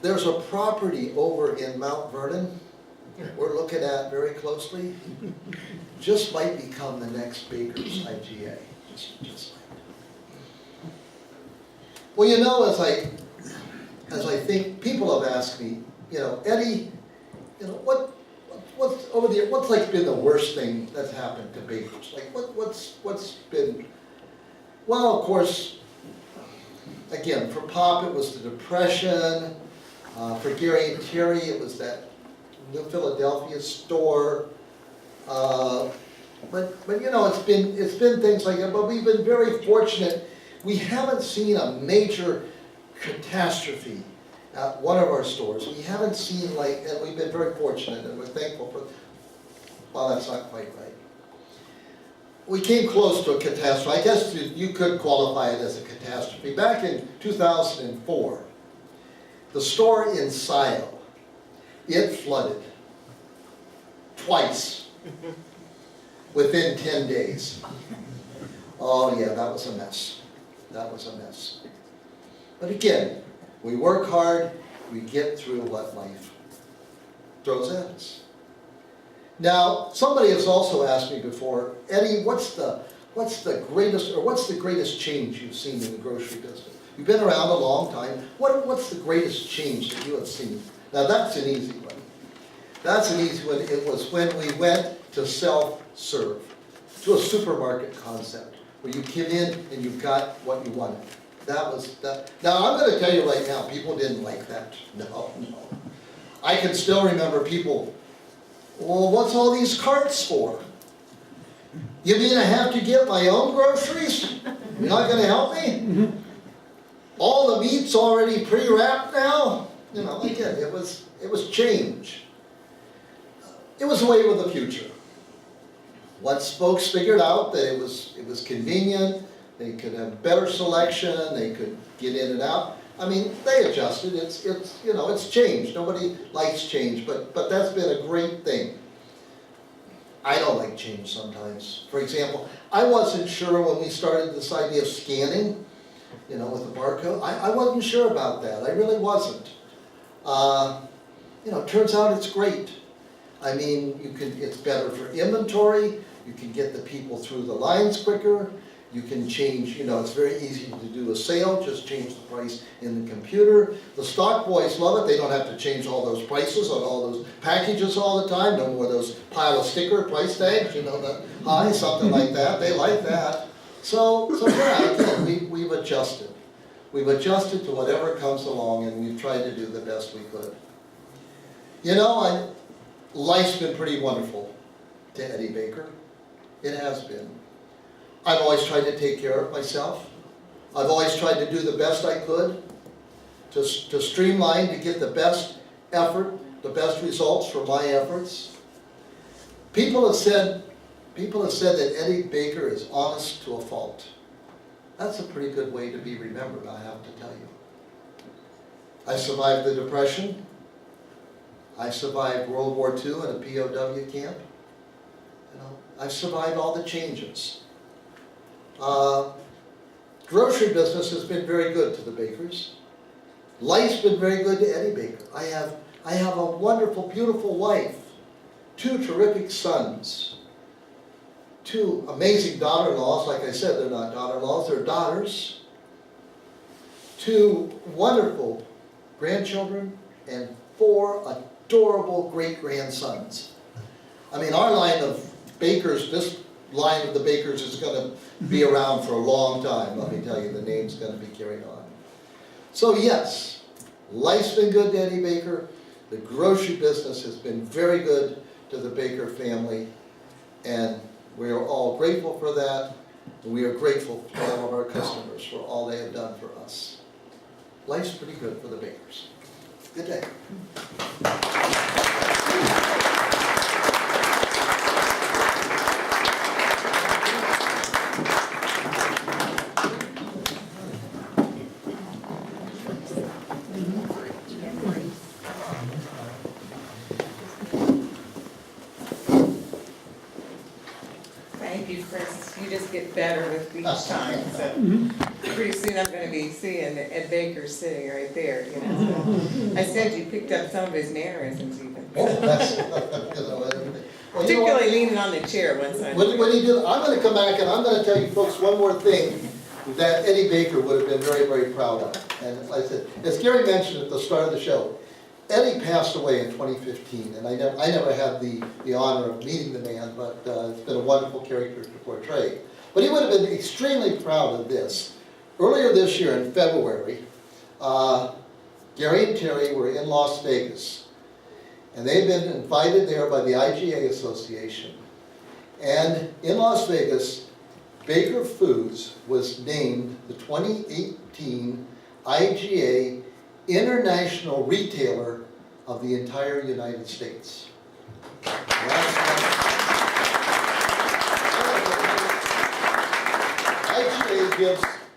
there's a property over in Mount Vernon we're looking at very closely. Just might become the next Baker's IGA. Just might. Well, you know, as I think, people have asked me, you know, Eddie, you know, what's like been the worst thing that's happened to bakers? Like what's been, well, of course, again, for Pop it was the Depression, for Gary and Terry it was that New Philadelphia store, but you know, it's been things like that, but we've been very fortunate. We haven't seen a major catastrophe at one of our stores. We haven't seen and we've been very fortunate and we're thankful for, well, that's not quite right. We came close to a catastrophe. I guess you could qualify it as a catastrophe. Back in 2004, the store in Scioto, it flooded twice within 10 days. Oh yeah, that was a mess. That was a mess. But again, we work hard, we get through what life throws at us. Now, somebody has also asked me before, Eddie, what's the greatest change you've seen in the grocery business? You've been around a long time. What's the greatest change that you have seen? Now that's an easy one. That's an easy one. It was when we went to self-serve, to a supermarket concept, where you came in and you got what you wanted. That was that. Now I'm going to tell you right now, people didn't like that. No. I can still remember people, well, what's all these carts for? You mean I have to get my own groceries? You're not going to help me? All the meat's already pre-wrapped now? You know, again, it was change. It was the way of the future. Once folks figured out that it was convenient, they could have better selection, they could get in and out. I mean, they adjusted. It's changed. Nobody likes change, but that's been a great thing. I don't like change sometimes. For example, I wasn't sure when we started this idea of scanning, you know, with the barcode. I wasn't sure about that. I really wasn't. It turns out it's great. I mean, it's better for inventory. You can get the people through the lines quicker. You can change, it's very easy to do a sale, just change the price in the computer. The stock boys love it. They don't have to change all those prices on all those packages all the time. No more those pile of sticker price tags, the high, something like that. They like that. So yeah, again, we've adjusted. We've adjusted to whatever comes along, and we've tried to do the best we could. Life's been pretty wonderful to Eddie Baker. It has been. I've always tried to take care of myself. I've always tried to do the best I could to streamline, to get the best effort, the best results for my efforts. People have said that Eddie Baker is honest to a fault. That's a pretty good way to be remembered, I have to tell you. I survived the Depression. I survived World War II in a POW camp. I've survived all the changes. Grocery business has been very good to the Bakers. Life's been very good to Eddie Baker. I have a wonderful, beautiful wife, 2 terrific sons, 2 amazing daughter-in-laws. Like I said, they're not daughter-in-laws, they're daughters. 2 wonderful grandchildren and 4 adorable great-grandsons. I mean, our line of Bakers, this line of the Bakers is going to be around for a long time. Let me tell you, the name's going to be carried on. So yes, life's been good to Eddie Baker. The grocery business has been very good to the Baker family, and we are all grateful for that. And we are grateful to all of our customers for all they have done for us. Life's pretty good for the Bakers. Good day. Thank you, Chris. You just get better with each time. So pretty soon I'm gonna be seeing Ed Baker sitting right there, you know. I said you picked up some of his mannerisms even. Oh, that's, you know, everything. Well, you know what? Particularly leaning on the chair one side. When he did, I'm gonna come back and I'm gonna tell you folks one more thing that Eddie Baker would have been very, very proud of. And as I said, as Gary mentioned at the start of the show, Eddie passed away in 2015, and I never had the honor of meeting the man, but it's been a wonderful character to portray. But he would have been extremely proud of this. Earlier this year in February, Gary and Terry were in Las Vegas, and they've been invited there by the IGA Association. And in Las Vegas, Baker Foods was named the 2018 IGA International Retailer of the entire United States. IGA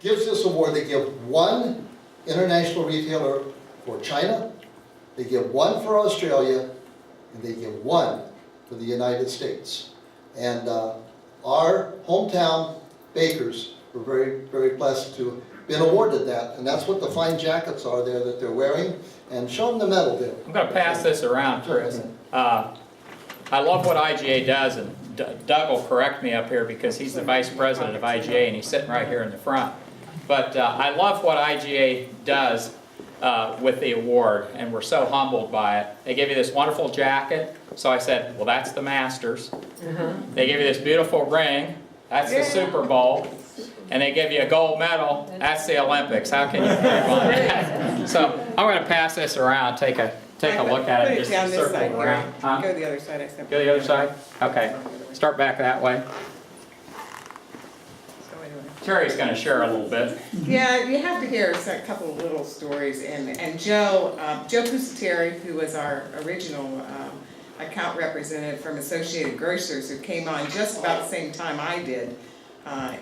gives this award. They give one international retailer for China, they give one for Australia, and they give one for the United States. And our hometown bakers were very, very blessed to have been awarded that, and that's what the fine jackets are there that they're wearing, and show them the medal there. I'm going to pass this around, Chris. I love what IGA does, and Doug will correct me up here because he's the vice president of IGA and he's sitting right here in the front. But I love what IGA does with the award, and we're so humbled by it. They give you this wonderful jacket, so I said, well, that's the Masters. They give you this beautiful ring, that's the Super Bowl. And they give you a gold medal, that's the Olympics. How can you improve on that? So I'm going to pass this around, take a look at it, just circle it around. Huh? Go the other side, I said. Go the other side? Okay. Start back that way. So anyway. Terry's going to share a little bit. Yeah, you have to hear a couple of little stories, and Joe Pusateri, who was our original account representative from Associated Grocers, who came on just about the same time I did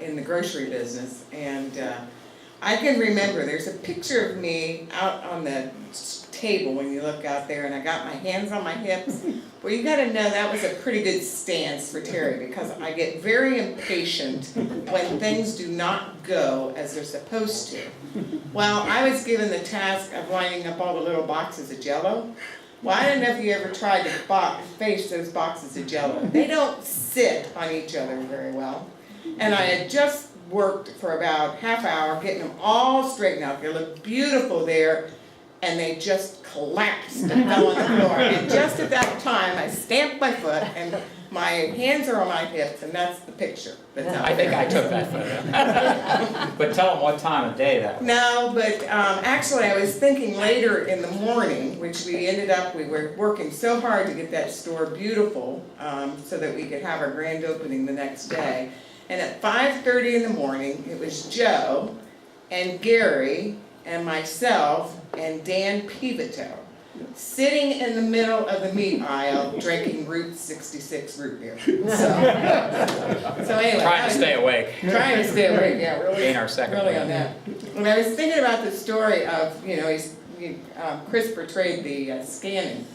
in the grocery business, and I can remember there's a picture of me out on the table when you look out there, and I got my hands on my hips. Well, you got to know that was a pretty good stance for Terry, because I get very impatient when things do not go as they're supposed to. Well, I was given the task of lining up all the little boxes of Jell-O. Well, I don't know if you ever tried to face those boxes of Jell-O. They don't sit on each other very well. And I had just worked for about half hour getting them all straightened out. They looked beautiful there, and they just collapsed and fell on the floor. And just at that time, I stamped my foot, and my hands are on my hips, and that's the picture. That's I think I took that photo. But tell them what time of day that was. No, but actually I was thinking later in the morning, which we were working so hard to get that store beautiful so that we could have our grand opening the next day. And at 5:30 in the morning, it was Joe and Gary and myself and Dan Pivito sitting in the middle of the meat aisle drinking Route 66 root beer. So anyway. Trying to stay awake. Trying to stay awake, yeah, really. Being our second really one. on that. When I was thinking about the story of, Chris portrayed the scanning.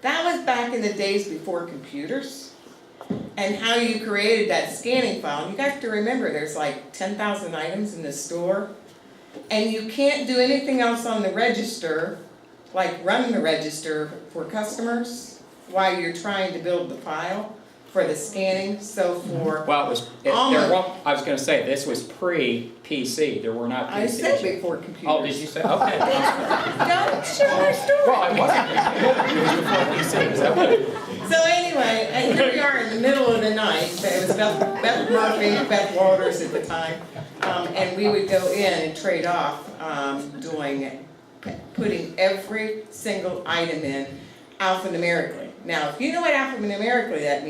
That was back in the days before computers. And how you created that scanning file. You have to remember there's like 10,000 items in the store, and you can't do anything else on the register, like run the register for customers while you're trying to build the file for the scanning. So for Well, I was going to say, this was pre-PC. There were not PCs. I said before computers. Oh, did you say? Okay. Don't share my story. Well, I wasn't. It was before PCs. Okay. So anyway, and here we are in the middle of the night. It was Beth Murphy, Beth Waters at the time, and we would go in and trade off putting every single item in alphanumerically. Now, if you know what alphanumerically that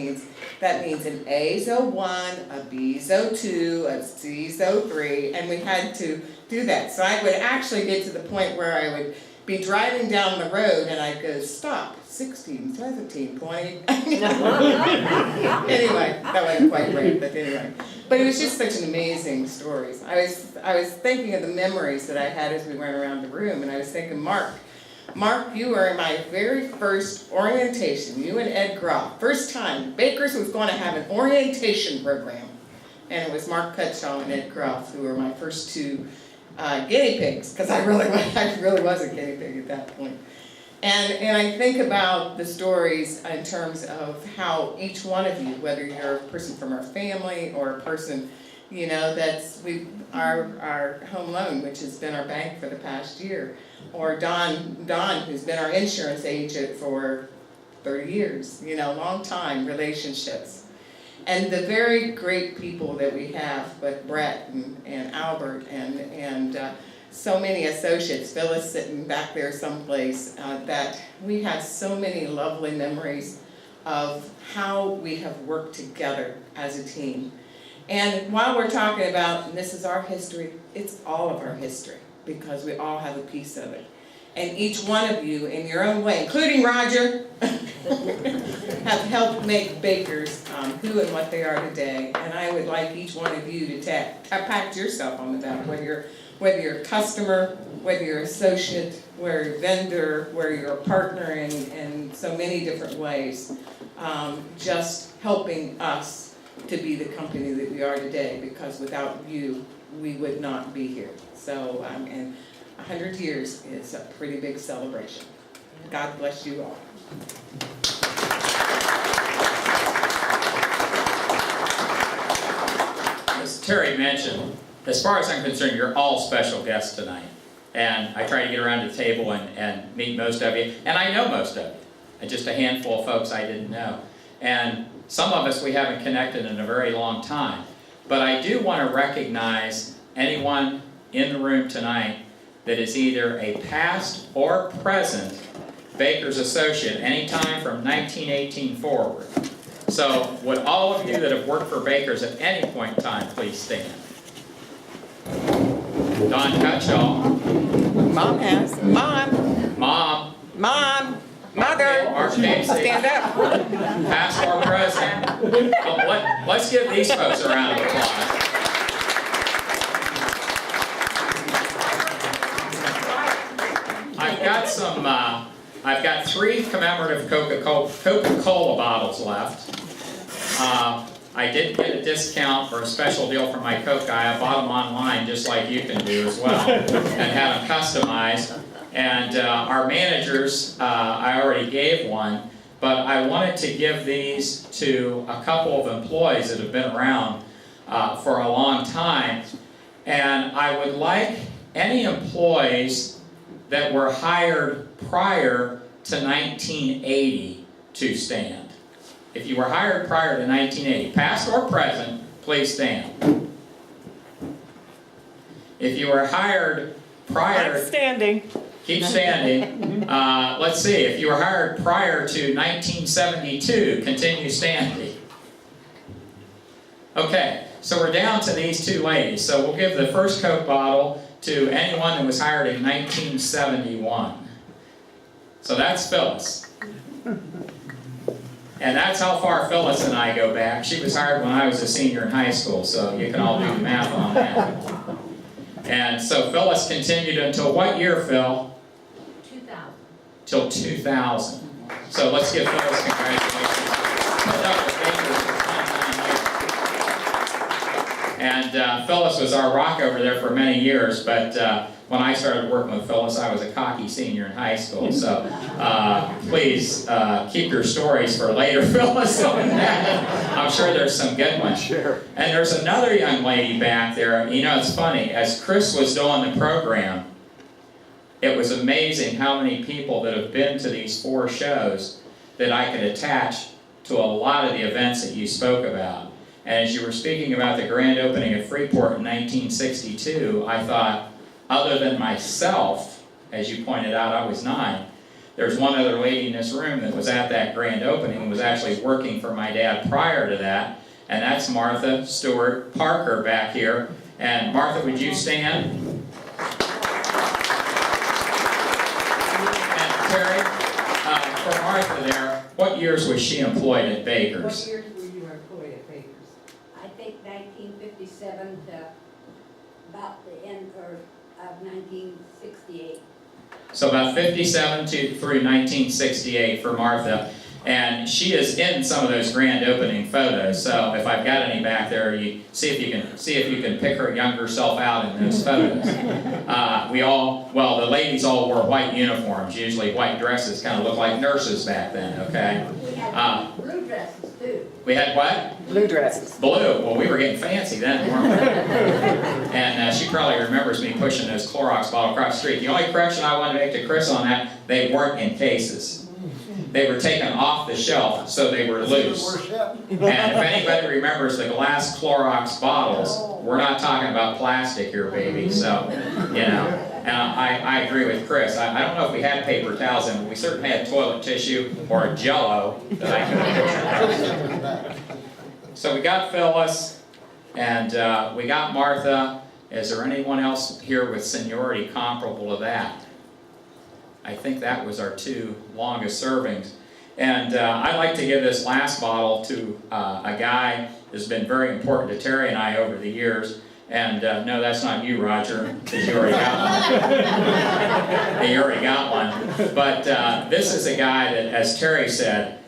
means an A's 01, a B's 02, a C's 03, and we had to do that. So I would actually get to the point where I would be driving down the road and I'd go, stop, 16, 17, 20. Anyway, that wasn't quite right, but anyway. But it was just such an amazing story. I was thinking of the memories that I had as we went around the room, and I was thinking, Mark, you were in my very first orientation, you and Ed Groff. First time, Baker's was going to have an orientation program. and it was Mark Cutshaw and Ed Gruff who were my first two guinea pigs, because I really was a guinea pig at that point. And I think about the stories in terms of how each one of you, whether you're a person from our family or a person, you know, that's our home loan, which has been our bank for the past year, or Don, who's been our insurance agent for 30 years, you know, long time relationships. And the very great people that we have, but Brett and Albert and so many associates, Phyllis sitting back there someplace, that we have so many lovely memories of how we have worked together as a team. And while we're talking about, and this is our history, it's all of our history, because we all have a piece of it. And each one of you, in your own way, including Roger, have helped make bakers who and what they are today. And I would like each one of you to pat yourself on the back, whether you're a customer, whether you're an associate, whether you're a vendor, whether you're a partner in so many different ways, just helping us to be the company that we are today, because without you, we would not be here. So, and 100 years is a pretty big celebration. God bless you all. As Terry mentioned, as far as I'm concerned, you're all special guests tonight. And I try to get around the table and meet most of you. And I know most of you. And just a handful of folks I didn't know. And some of us we haven't connected in a very long time. But I do want to recognize anyone in the room tonight that is either a past or present Baker's Associate, anytime from 1918 forward. So would all of you that have worked for Baker's at any point in time please stand? Don Cutshaw. Mom has. Mom. Mom. Mom. Mother. Art Casey. Stand up. Past or present. Well, let's give these folks a round of applause. I've got 3 commemorative Coca-Cola bottles left. I did get a discount or a special deal from my Coke guy. I bought them online just like you can do as well, and had them customized. And our managers, I already gave one, but I wanted to give these to a couple of employees that have been around for a long time. And I would like any employees that were hired prior to 1980 to stand. If you were hired prior to 1980, past or present, please stand. If you were hired prior... I'm standing. Keep standing. Let's see, if you were hired prior to 1972, continue standing. Okay, so we're down to these 2 ladies. So we'll give the first Coke bottle to anyone that was hired in 1971. So that's Phyllis. And that's how far Phyllis and I go back. She was hired when I was a senior in high school, so you can all do the math on that. And so Phyllis continued until what year, Phil? 2000. Till 2000. So let's give Phyllis congratulations. And Phyllis was our rock over there for many years, but when I started working with Phyllis, I was a cocky senior in high school. So please keep your stories for later, Phyllis, on that. I'm sure there's some good ones. Sure. And there's another young lady back there. You know, it's funny. As Chris was doing the program, it was amazing how many people that have been to these 4 shows that I could attach to a lot of the events that you spoke about. And as you were speaking about the grand opening at Freeport in 1962, I thought, other than myself, as you pointed out, I was 9, there's one other lady in this room that was at that grand opening and was actually working for my dad prior to that, and that's Martha Stewart Parker back here. And Martha, would you stand? And Terry, for Martha there, what years was she employed at Baker's? What years were you employed at Baker's? I think 1957 to about the end of 1968. So about 57 through 1968 for Martha. And she is in some of those grand opening photos. So if I've got any back there, you see if you can pick her younger self out in those photos. The ladies all wore white uniforms, usually white dresses, kind of looked like nurses back then. Okay. We had blue dresses too. We had what? Blue dresses. Blue. Well, we were getting fancy then, weren't we? And she probably remembers me pushing those Clorox bottles across the street. The only correction I wanted to make to Chris on that, they weren't in cases. They were taken off the shelf, so they were loose. And if anybody remembers the glass Clorox bottles, we're not talking about plastic here, baby. So, you know, and I agree with Chris. I don't know if we had paper towels in, but we certainly had toilet tissue or Jell-O that I could have pictured. So we got Phyllis, and we got Martha. Is there anyone else here with seniority comparable to that? I think that was our two longest servings. And I'd like to give this last bottle to a guy who's been very important to Terry and I over the years. And no, that's not you, Roger, because you already got one. You already got one. But this is a guy that, as Terry said,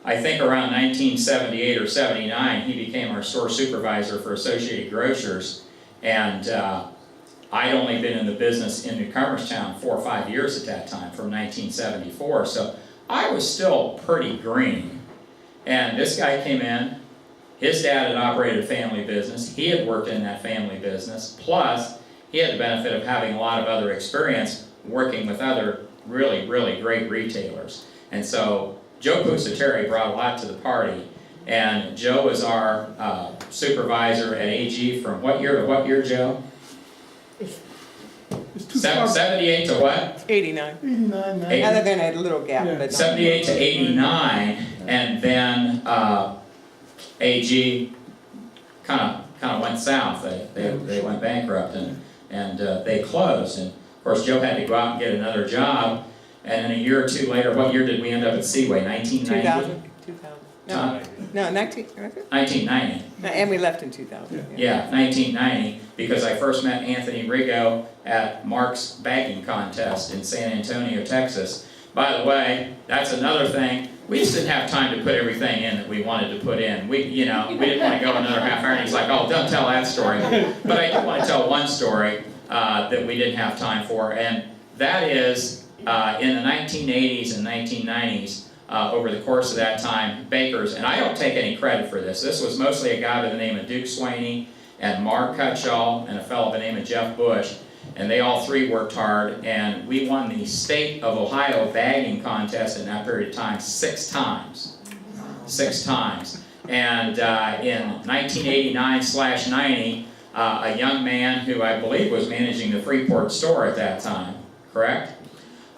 I think around 1978 or 79, he became our store supervisor for Associated Grocers. And I'd only been in the business in Newcomerstown 4 or 5 years at that time, from 1974, so I was still pretty green. And this guy came in, his dad had operated a family business, he had worked in that family business, plus he had the benefit of having a lot of other experience working with other really, really great retailers. And so Joe Pusateri brought a lot to the party, and Joe was our supervisor at AG from what year to what year, Joe? 78 to what? 89. 89, Other than a little gap, Yeah. but 78 to 89, and then AG kind of went south. They went bankrupt and they closed. And of course, Joe had to go out and get another job. And then a year or two later, what year did we end up at Seaway? 1990. 2000. Huh? No, 1990. and we left in 2000. Yeah, 1990, because I first met Anthony Rigo at Mark's bagging contest in San Antonio, Texas. By the way, that's another thing. We just didn't have time to put everything in that we wanted to put in. We didn't want to go another half hour, and he's like, oh, don't tell that story. But I do want to tell one story that we didn't have time for, and that is in the 1980s and 1990s, over the course of that time, bakers, and I don't take any credit for this. This was mostly a guy by the name of Duke Swaney and Mark Cutshall and a fellow by the name of Jeff Bush, and they all three worked hard, and we won the State of Ohio bagging contest in that period of time 6 times. 6 times. And in 1989/90, a young man who I believe was managing the Freeport store at that time, correct?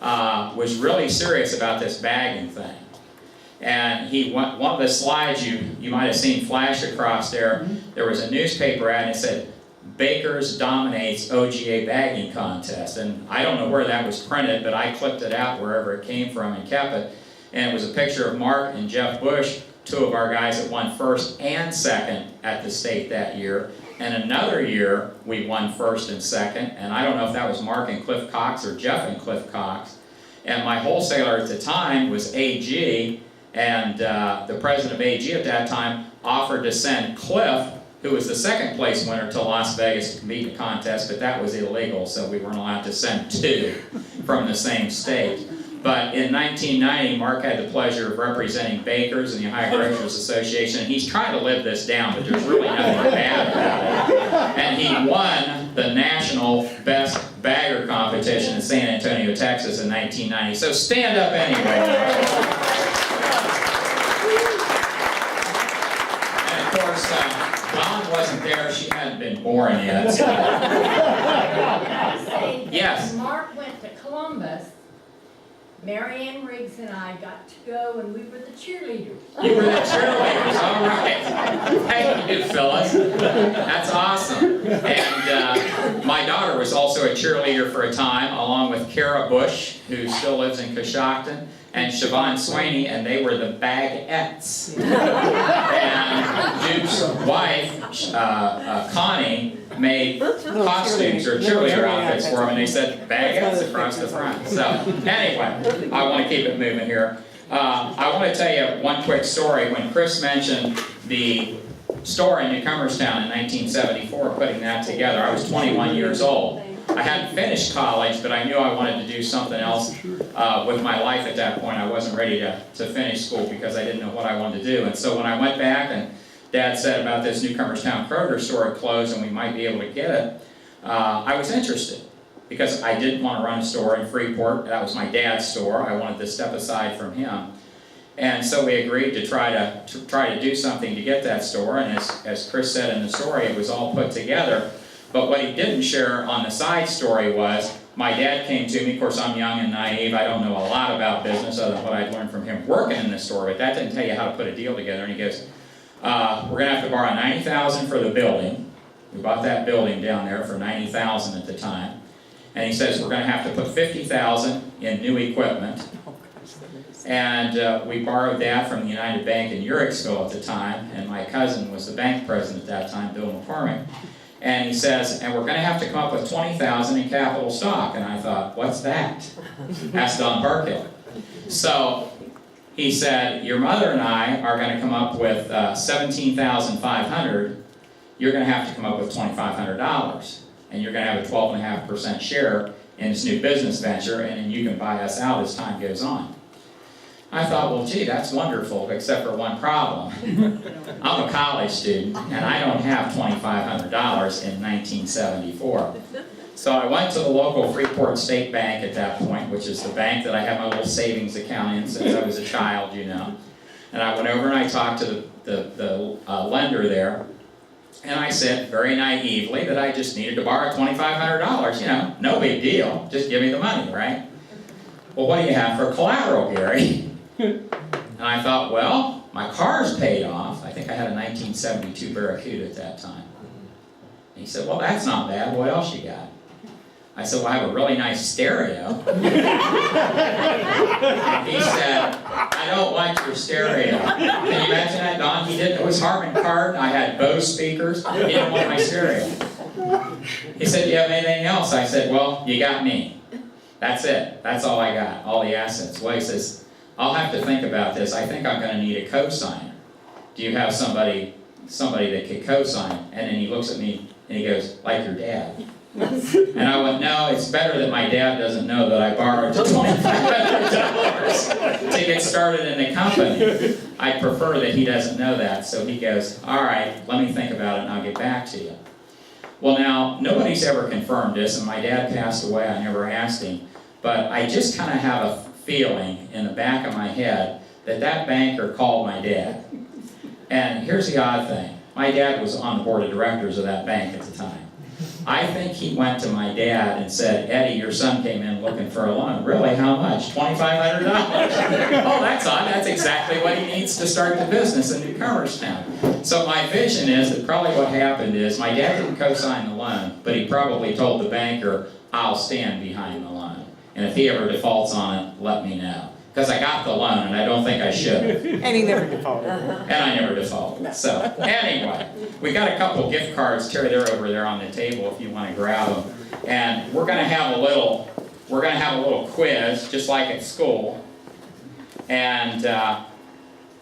Was really serious about this bagging thing. And one of the slides you might have seen flash across there, there was a newspaper ad and it said, Bakers dominates OGA bagging contest. And I don't know where that was printed, but I clipped it out wherever it came from and kept it. And it was a picture of Mark and Jeff Bush, 2 of our guys that won 1st and 2nd at the state that year. And another year, we won 1st and 2nd, and I don't know if that was Mark and Cliff Cox or Jeff and Cliff Cox. And my wholesaler at the time was AG, and the president of AG at that time offered to send Cliff, who was the 2nd place winner, to Las Vegas to compete in the contest, but that was illegal, so we weren't allowed to send 2 from the same state. But in 1990, Mark had the pleasure of representing bakers in the Ohio Grocers Association, and he's trying to live this down, but there's really nothing bad about it. And he won the national best bagger competition in San Antonio, Texas in 1990. So stand up anyway. And of course, Dawn wasn't there. She hadn't been born yet. So. Yes. Mark went to Columbus. Mary Ann Riggs and I got to go, and we were the cheerleaders. You were the cheerleaders, all right. Thank you, Phyllis. That's awesome. And my daughter was also a cheerleader for a time, along with Kara Bush, who still lives in Coshocton, and Siobhan Swaney, and they were the Bagettes. And Duke's wife, Connie, made costumes or cheerleader outfits for them, and they said Bagettes across the front. So anyway, I want to keep it moving here. I want to tell you one quick story. When Chris mentioned the store in Newcomerstown in 1974, putting that together, I was 21 years old. I hadn't finished college, but I knew I wanted to do something else with my life at that point. I wasn't ready to finish school because I didn't know what I wanted to do. And so when I went back and Dad said about this Newcomerstown Kroger store had closed and we might be able to get it, I was interested because I didn't want to run a store in Freeport. That was my dad's store. I wanted to step aside from him. And so we agreed to try to do something to get that store. And as Chris said in the story, it was all put together. But what he didn't share on the side story was, my dad came to me, of course I'm young and naive, I don't know a lot about business other than what I'd learned from him working in this store, but that didn't tell you how to put a deal together. And he goes, we're going to have to borrow $90,000 for the building. We bought that building down there for $90,000 at the time. And he says, we're going to have to put $50,000 in new equipment. And we borrowed that from the United Bank in Uricksville at the time, and my cousin was the bank president at that time, Bill McCormick. And he says, and we're going to have to come up with $20,000 in capital stock. And I thought, what's that? Asked Don Parkhill. So he said, your mother and I are going to come up with $17,500. You're going to have to come up with $2,500. And you're going to have a 12.5% share in this new business venture, and then you can buy us out as time goes on. I thought, well, gee, that's wonderful, except for one problem. I'm a college student, and I don't have $2,500 in 1974. So I went to the local Freeport State Bank at that point, which is the bank that I had my little savings account in since I was a child, you know. And I went over and I talked to the lender there, and I said very naively that I just needed to borrow $2,500, you know, no big deal, just give me the money, right? Well, what do you have for collateral, Gary? And I thought, well, my car's paid off. I think I had a 1972 Barracuda at that time. And he said, well, that's not bad. What else you got? I said, well, I have a really nice stereo. And he said, I don't want your stereo. Can you imagine that, Don? He didn't. It was Harman Kardon. I had Bose speakers. He didn't want my stereo. He said, do you have anything else? I said, well, you got me. That's it. That's all I got, all the assets. Well, he says, I'll have to think about this. I think I'm going to need a co-signer. Do you have somebody that could co-sign? And then he looks at me and he goes, like your dad. And I went, no, it's better that my dad doesn't know that I borrowed $2,500 to get started in the company. I prefer that he doesn't know that. So he goes, all right, let me think about it and I'll get back to you. Well, now, nobody's ever confirmed this, and my dad passed away. I never asked him. But I just kind of have a feeling in the back of my head that that banker called my dad. And here's the odd thing. My dad was on the board of directors of that bank at the time. I think he went to my dad and said, Eddie, your son came in looking for a loan. Really? How much? $2,500? Oh, that's odd. That's exactly what he needs to start the business in Newcomerstown. So my vision is that probably what happened is my dad didn't co-sign the loan, but he probably told the banker, I'll stand behind the loan. And if he ever defaults on it, let me know. Because I got the loan, and I don't think I should have. And he never defaulted. And I never defaulted. So, anyway, we got a couple gift cards. Terry, they're over there on the table if you want to grab them. And we're going to have a little quiz, just like at school. And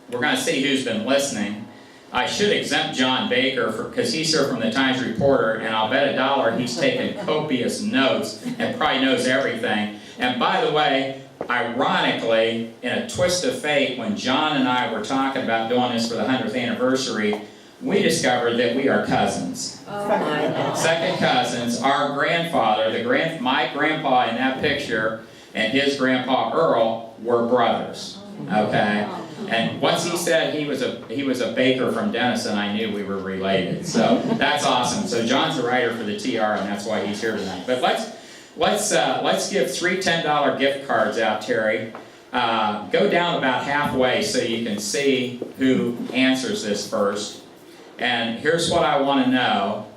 we're going to see who's been listening. I should exempt John Baker because he's here from the Times Reporter, and I'll bet $1 he's taken copious notes and probably knows everything. And by the way, ironically, in a twist of fate, when John and I were talking about doing this for the 100th anniversary, we discovered that we are cousins. Oh my God. Second cousins. Our grandfather, my grandpa in that picture, and his grandpa Earl were brothers. Okay? And once he said he was a baker from Denison, I knew we were related. So that's awesome. So John's a writer for the TR, and that's why he's here tonight. But let's give 3 $10 gift cards out, Terry. Go down about halfway so you can see who answers this first. And here's what I want to know.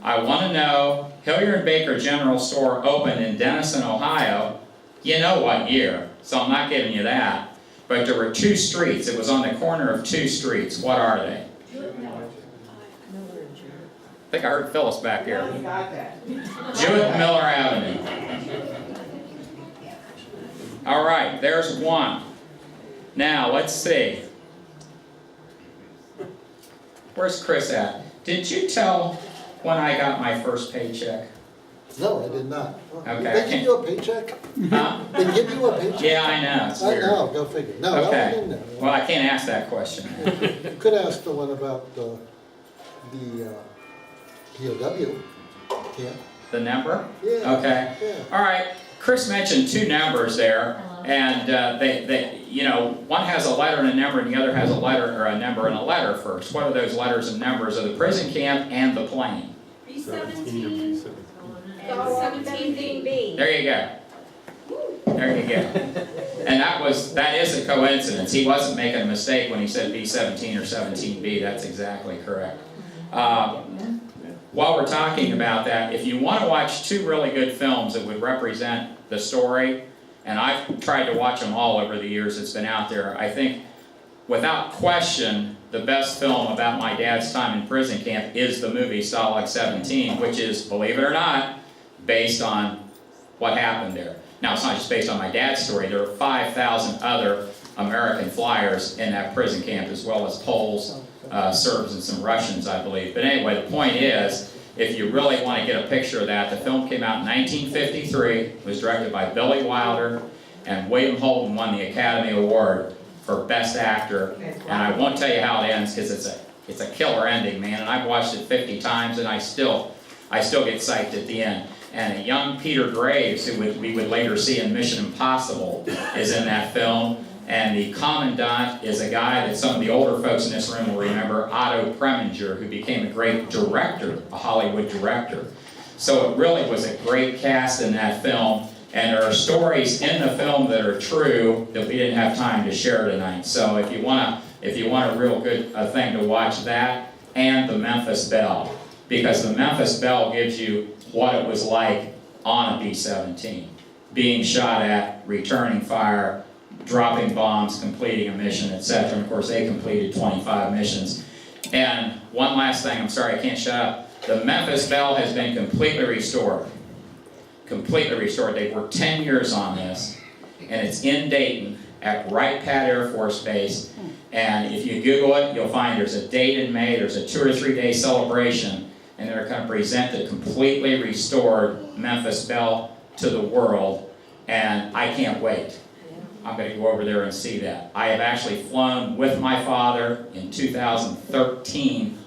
I want to know, Hilliard & Baker General Store opened in Denison, Ohio. You know what year, so I'm not giving you that. But there were 2 streets. It was on the corner of 2 streets. What are they? I think I heard Phyllis back here. Jewett Miller Avenue. All right, there's one. Now, let's see. Where's Chris at? Did you tell when I got my first paycheck? No, I did not. Okay, They I give can't- you a paycheck? Huh? They give you a paycheck? Yeah, I know, it's I weird. know, go figure. No, that Okay, was in there. well, I can't ask that question. You could ask the one about the POW. Yeah, The number? yeah. Okay. Yeah. All right, Chris mentioned two numbers there, and you know, one has a letter and a number, and the other has a letter or a number and a letter first. What are those letters and numbers of the prison camp and the plane? B-17 and 17B. There you go. There you go. And that is a coincidence. He wasn't making a mistake when he said B-17 or 17B. That's exactly correct. While we're talking about that, if you want to watch two really good films that would represent the story, and I've tried to watch them all over the years it's been out there, I think without question the best film about my dad's time in prison camp is the movie Stalag 17, which is, believe it or not, based on what happened there. Now, it's not just based on my dad's story. There are 5,000 other American flyers in that prison camp, as well as Poles, Serbs, and some Russians, I believe. But anyway, the point is, if you really want to get a picture of that, the film came out in 1953, it was directed by Billy Wilder, and William Holden won the Academy Award for Best Actor. And I won't tell you how it ends, because it's a killer ending, man, and I've watched it 50 times, and I still get psyched at the end. And a young Peter Graves, who we would later see in Mission Impossible, is in that film. And the commandant is a guy that some of the older folks in this room will remember, Otto Preminger, who became a great director, a Hollywood director. So it really was a great cast in that film. And there are stories in the film that are true that we didn't have time to share tonight. So if you want a real good thing to watch, that and the Memphis Belle, because the Memphis Belle gives you what it was like on a B-17, being shot at, returning fire, dropping bombs, completing a mission, etc. And of course, they completed 25 missions. And one last thing, I'm sorry, I can't shut up. The Memphis Belle has been completely restored. Completely restored. They've worked 10 years on this, and it's in Dayton at Wright Pat Air Force Base. And if you Google it, you'll find there's a date in May, there's a 2 or 3 day celebration, and they're going to present the completely restored Memphis Belle to the world, and I can't wait. I'm going to go over there and see that. I have actually flown with my father in 2013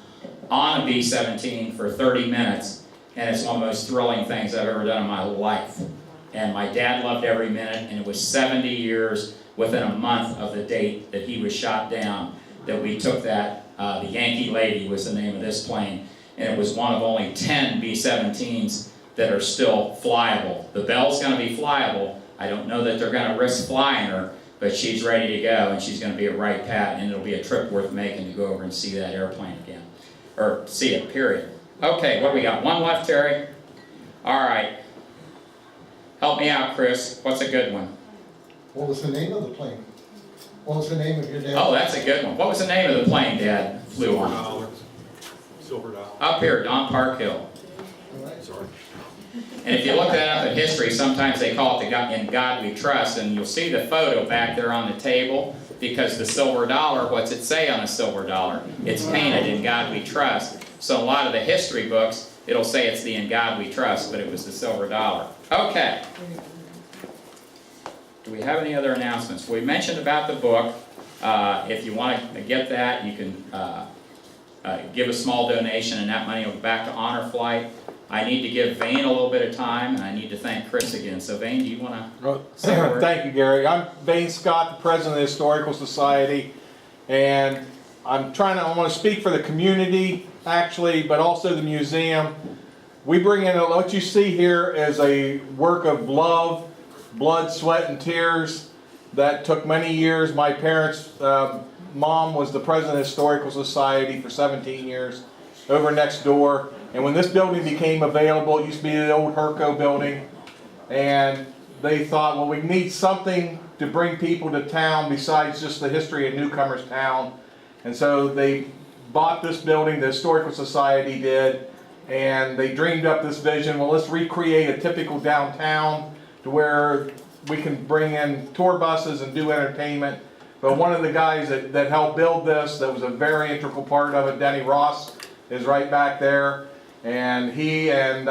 on a B-17 for 30 minutes, and it's one of the most thrilling things I've ever done in my life. And my dad loved every minute, and it was 70 years within a month of the date that he was shot down that we took that. The Yankee Lady was the name of this plane, and it was one of only 10 B-17s that are still flyable. The Belle's going to be flyable. I don't know that they're going to risk flying her, but she's ready to go, and she's going to be at Wright Pat, and it'll be a trip worth making to go over and see that airplane again. Or see it, period. Okay, what do we got? One left, Terry? All right. Help me out, Chris. What's a good one? What was the name of the plane? What was the name of your dad? Oh, that's a good one. What was the name of the plane Dad flew on? Silver dollar. Up here, Don Park Hill. All right. Sorry. And if you look that up in history, sometimes they call it In God We Trust, and you'll see the photo back there on the table, because the silver dollar, what's it say on a silver dollar? It's painted In God We Trust. So a lot of the history books, it'll say it's the In God We Trust, but it was the silver dollar. Okay. Do we have any other announcements? We mentioned about the book. If you want to get that, you can give a small donation, and that money will go back to Honor Flight. I need to give Vane a little bit of time, and I need to thank Chris again. So Vane, do you want to say a word? Thank you, Gary. I'm Vane Scott, the president of the Historical Society, and I want to speak for the community, actually, but also the museum. We bring in, what you see here is a work of love, blood, sweat, and tears that took many years. My parents' mom was the president of the Historical Society for 17 years, over next door. And when this building became available, it used to be the old Herco building, and they thought, well, we need something to bring people to town besides just the history of Newcomers Town. And so they bought this building, the Historical Society did, and they dreamed up this vision, well, let's recreate a typical downtown to where we can bring in tour buses and do entertainment. but one of the guys that helped build this, that was a very integral part of it, Denny Ross, is right back there. And he and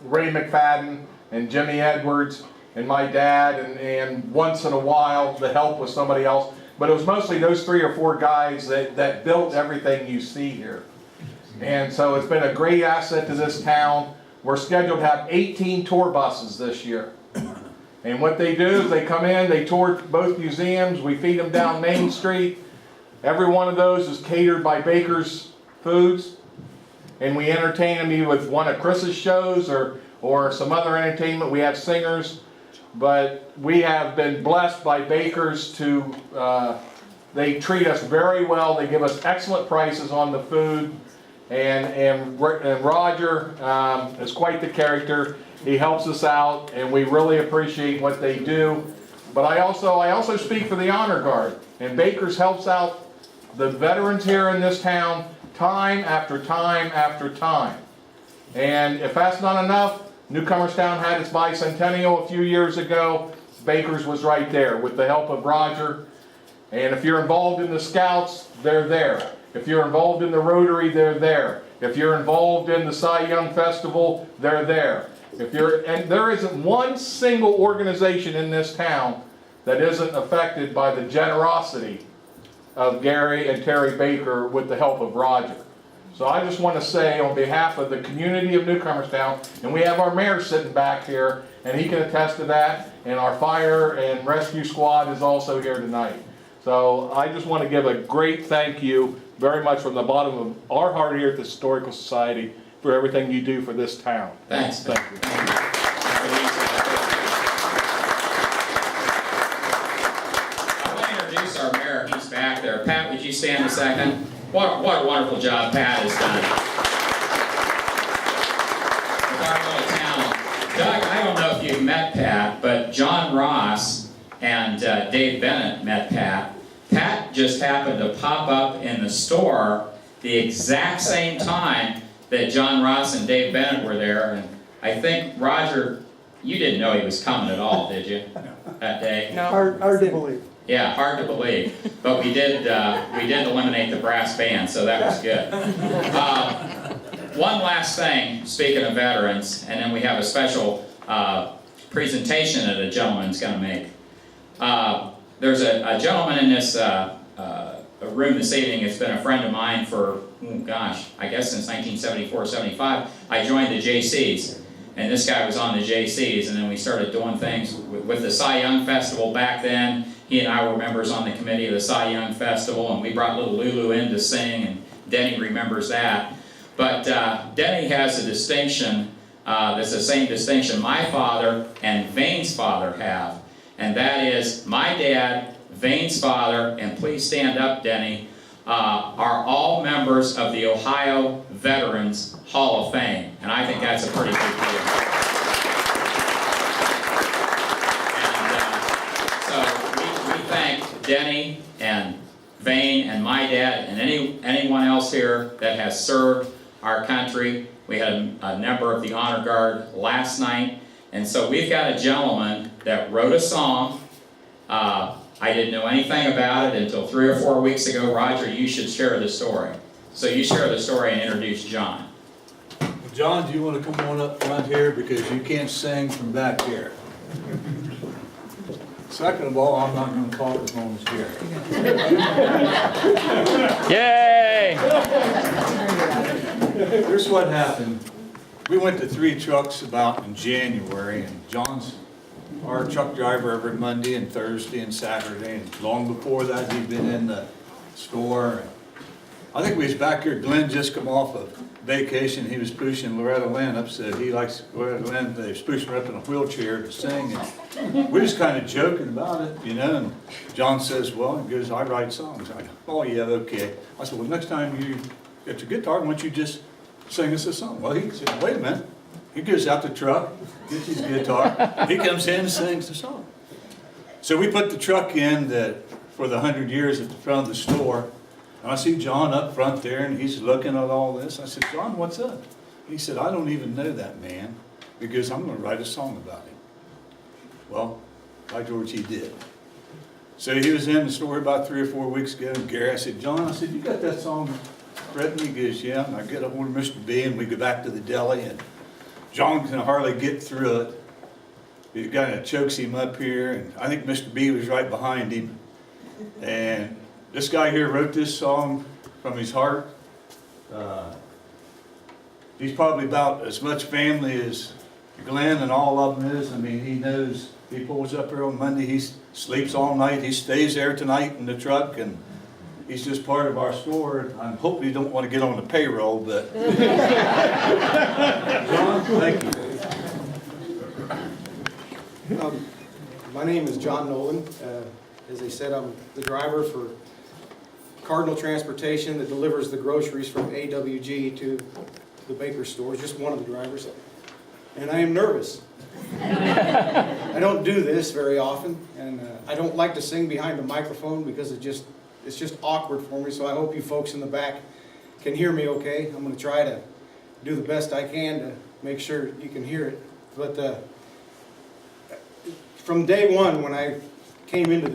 Ray McFadden and Jimmy Edwards and my dad, and once in a while the help was somebody else. But it was mostly those 3 or 4 guys that built everything you see here. And so it's been a great asset to this town. We're scheduled to have 18 tour buses this year. And what they do is they come in, they tour both museums, we feed them down Main Street. Every one of those is catered by Baker's Foods. And we entertain them either with one of Chris's shows or some other entertainment. We have singers. But we have been blessed by Baker's to, they treat us very well. They give us excellent prices on the food. And Roger is quite the character. He helps us out, and we really appreciate what they do. But I also speak for the Honor Guard, and Baker's helps out the veterans here in this town time after time after time. And if that's not enough, Newcomerstown had its bicentennial a few years ago. Baker's was right there with the help of Roger. And if you're involved in the Scouts, they're there. If you're involved in the Rotary, they're there. If you're involved in the Cy Young Festival, they're there. And there isn't one single organization in this town that isn't affected by the generosity of Gary and Terry Baker with the help of Roger. So I just want to say on behalf of the community of Newcomerstown, and we have our mayor sitting back here, and he can attest to that, and our fire and rescue squad is also here tonight. So I just want to give a great thank you very much from the bottom of our heart here at the Historical Society for everything you do for this town. Thanks. Thank you. I want to introduce our mayor. He's back there. Pat, would you stand a second? What a wonderful job Pat has done with our little town. Doug, I don't know if you've met Pat, but John Ross and Dave Bennett met Pat. Pat just happened to pop up in the store the exact same time that John Ross and Dave Bennett were there. And I think, Roger, you didn't know he was coming at all, did you, that day? No. Hard to believe. Yeah, hard to believe, but we did eliminate the brass band, so that was good. One last thing, speaking of veterans, and then we have a special presentation that a gentleman's going to make. There's a gentleman in this room this evening. It's been a friend of mine for, I guess since 1974, 75. I joined the JCs, and this guy was on the JCs, and then we started doing things with the Cy Young Festival back then. He and I were members on the committee of the Cy Young Festival, and we brought little Lulu in to sing, and Denny remembers that. But Denny has a distinction that's the same distinction my father and Vane's father have, and that is my dad, Vane's father, and please stand up, Denny, are all members of the Ohio Veterans Hall of Fame, and I think that's a pretty big deal. Denny and Vane and my dad and anyone else here that has served our country. We had a member of the Honor Guard last night, and so we've got a gentleman that wrote a song. I didn't know anything about it until 3 or 4 weeks ago. Roger, you should share the story. So you share the story and introduce John. John, do you want to come on up front here because you can't sing from back here? Second of all, I'm not going to talk as long as here. Yay! Here's what happened. We went to 3 trucks about in January, and John's our truck driver every Monday and Thursday and Saturday, and long before that he'd been in the store. I think we was back here, Glenn just come off of vacation, he was pushing Loretta Lynn up, so he likes Loretta Lynn, they was pushing her up in a wheelchair to sing, and we was kind of joking about it, you know, and John says, well, he goes, I write songs. I go, oh yeah, okay. I said, well, next time you get your guitar, why don't you just sing us a song? Well, he said, wait a minute. He goes out the truck, gets his guitar, he comes in and sings the song. So we put the truck in for the 100 years at the front of the store. And I see John up front there, and he's looking at all this. I said, John, what's up? He said, I don't even know that man, because I'm going to write a song about him. Well, by George, he did. So he was in the store about 3 or 4 weeks ago, and Gary, I said, John, I said, you got that song written? He goes, yeah, and I get a hold of Mr. B, and we go back to the deli, and John can hardly get through it. He kind of chokes him up here, and I think Mr. B was right behind him. And this guy here wrote this song from his heart. He's probably about as much family as Glenn and all of them is. I mean, he knows, he pulls up here on Monday, he sleeps all night, he stays there tonight in the truck, and he's just part of our store. I'm hoping you don't want to get on the payroll, but. John, thank you. My name is John Nolan. As they said, I'm the driver for Cardinal Transportation that delivers the groceries from AWG to the Baker stores, just one of the drivers. And I am nervous. I don't do this very often, and I don't like to sing behind the microphone because it's just awkward for me, so I hope you folks in the back can hear me okay. I'm going to try to do the best I can to make sure you can hear it. But from day one when I came into the